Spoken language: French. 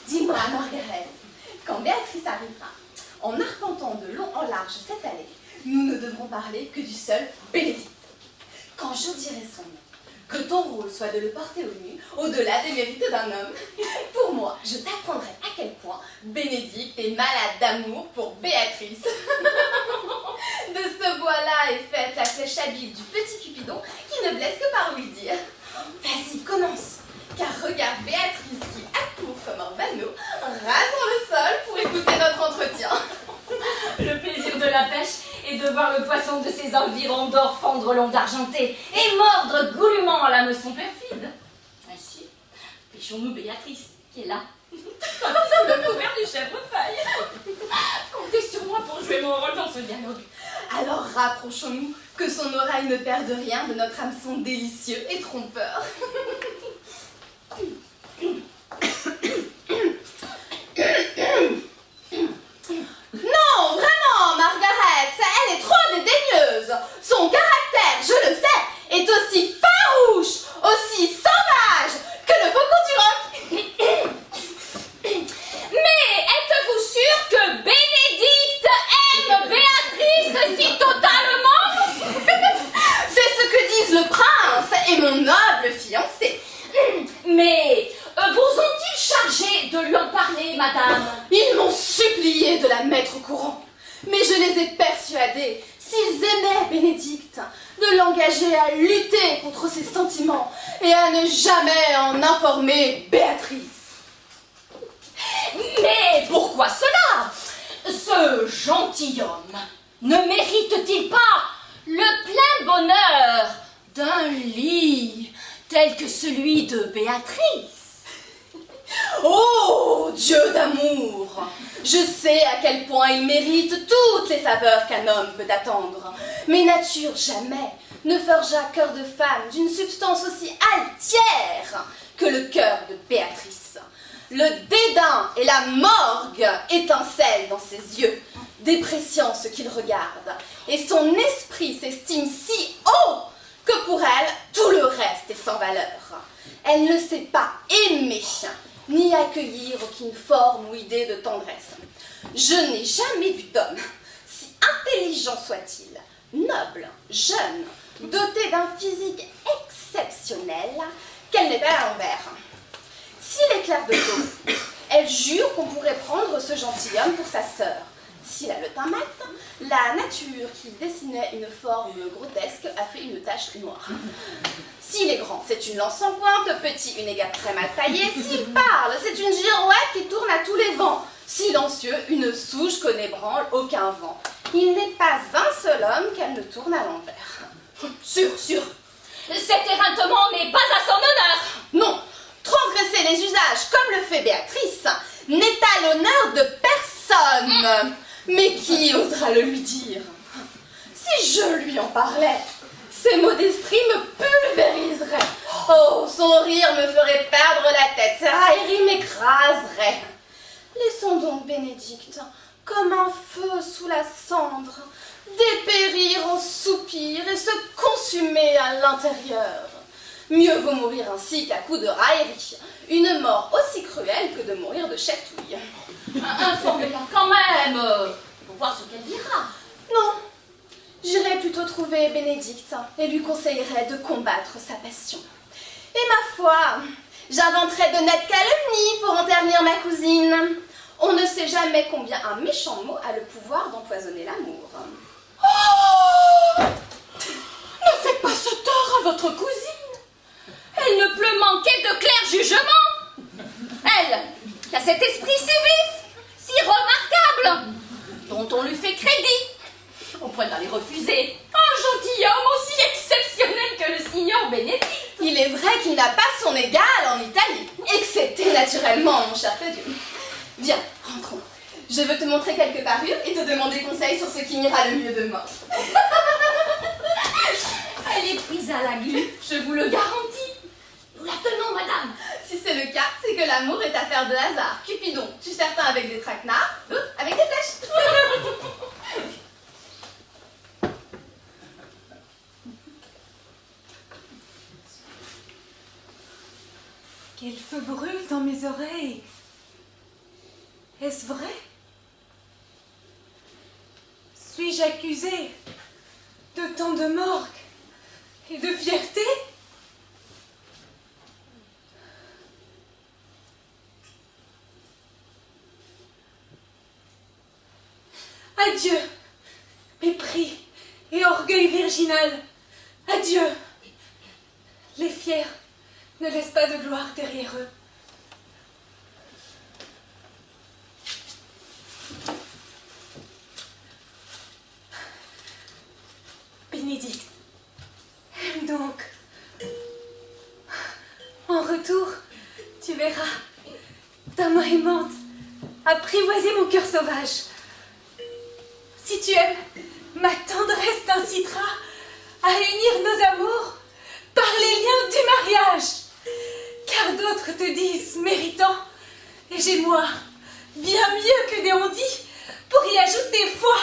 Dis-moi, Margaret, quand Béatrice arrivera, en arpentant de long en large cette allée, nous ne devrons parler que du seul Bénédicte. Quand je dirai son nom, que ton rôle soit de le porter au nu, au-delà des mérites d'un homme, pour moi, je t'apprendrai à quel point Bénédicte est malade d'amour pour Béatrice. De ce bois-là est faite la flèche habile du petit Cupidon qui ne blesse que par lui dire. Vas-y, commence, car regarde Béatrice qui accourt comme un vanneau, rasant le sol pour écouter notre entretien. Le plaisir de la pêche est de voir le poisson de ses environs d'or fendre l'onde argentée et mordre goulûment à l'hameçon perfide. Ainsi, pêchons-nous Béatrice, qui est là, sous le couvert du chèvrefeuille. Comptez sur moi pour jouer mon rôle dans ce dialogue. Alors rapprochons-nous, que son oreille ne perde rien de notre hameçon délicieux et trompeur. Non, vraiment, Margaret, elle est trop dédaigneuse. Son caractère, je le sais, est aussi farouche, aussi sauvage que le faucon du roc. Mais êtes-vous sûr que Bénédicte aime Béatrice si totalement? C'est ce que disent le prince et mon noble fiancé. Mais vous ont-ils chargé de lui en parler, madame? Ils m'ont supplié de la mettre au courant, mais je les ai persuadés, s'ils aimaient Bénédicte, de l'engager à lutter contre ses sentiments et à ne jamais en informer Béatrice. Mais pourquoi cela? Ce gentilhomme ne mérite-t-il pas le plein bonheur d'un lit tel que celui de Béatrice? Oh, Dieu d'amour! Je sais à quel point il mérite toutes les faveurs qu'un homme peut attendre, mais nature jamais ne forgea cœur de femme d'une substance aussi altière que le cœur de Béatrice. Le dédain et la morgue étincellent dans ses yeux, dépréciant ce qu'il regarde, et son esprit s'estime si haut que pour elle, tout le reste est sans valeur. Elle ne sait pas aimer, ni accueillir aucune forme ou idée de tendresse. Je n'ai jamais vu d'homme, si intelligent soit-il, noble, jeune, doté d'un physique exceptionnel, qu'elle n'est pas à l'envers. S'il est clair de peau, elle jure qu'on pourrait prendre ce gentilhomme pour sa sœur. S'il a le teint mat, la nature qui dessinait une forme grotesque a fait une tache noire. S'il est grand, c'est une lance en pointe, petit, une égarde très mal taillée. S'il parle, c'est une girouette qui tourne à tous les vents. Silencieux, une souche qu'on n'ébranle aucun vent. Il n'est pas un seul homme qu'elle ne tourne à l'envers. Sûr. Cet éreintement n'est pas à son honneur. Non, transgresser les usages comme le fait Béatrice n'est à l'honneur de personne. Mais qui osera le lui dire? Si je lui en parlais, ses mots d'esprit me pulvériseraient. Oh, son rire me ferait perdre la tête, ses railleries m'écraseraient. Laissons donc Bénédicte, comme un feu sous la cendre, dépérir en soupirs et se consumer à l'intérieur. Mieux vaut mourir ainsi qu'à coups de raillerie, une mort aussi cruelle que de mourir de chatouille. Informez-la quand même, pour voir ce qu'elle dira. Non, j'irai plutôt trouver Bénédicte et lui conseillerai de combattre sa passion. Et ma foi, j'inventerai de nettes calomnies pour en ternir ma cousine. On ne sait jamais combien un méchant mot a le pouvoir d'empoisonner l'amour. Oh! Ne faites pas ce tort à votre cousine. Elle ne peut manquer de clair jugement. Elle, qui a cet esprit si vif, si remarquable, dont on lui fait crédit. On pourrait pas les refuser. Un gentilhomme aussi exceptionnel que le signor Bénédicte. Il est vrai qu'il n'a pas son égal en Italie, excepté naturellement, mon cher Claudio. Viens, rentrons. Je veux te montrer quelques parures et te demander conseil sur ce qui m'ira le mieux demain. Elle est prise à la glu, je vous le garantis. Nous la tenons, madame. Si c'est le cas, c'est que l'amour est affaire de hasard. Cupidon tue certains avec des traquenards, d'autres avec des flèches. Quel feu brûle dans mes oreilles. Est-ce vrai? Suis-je accusée de tant de morgue et de fierté? Adieu, mépris et orgueil virginal. Adieu. Les fiers ne laissent pas de gloire derrière eux. Bénédicte, aime donc. En retour, tu verras, ta main aimante apprivoiser mon cœur sauvage. Si tu aimes, ma tendresse t'incitera à unir nos amours par les liens du mariage. Car d'autres te disent méritant, et j'ai moi, bien mieux que des on-dit, pour y ajouter foi.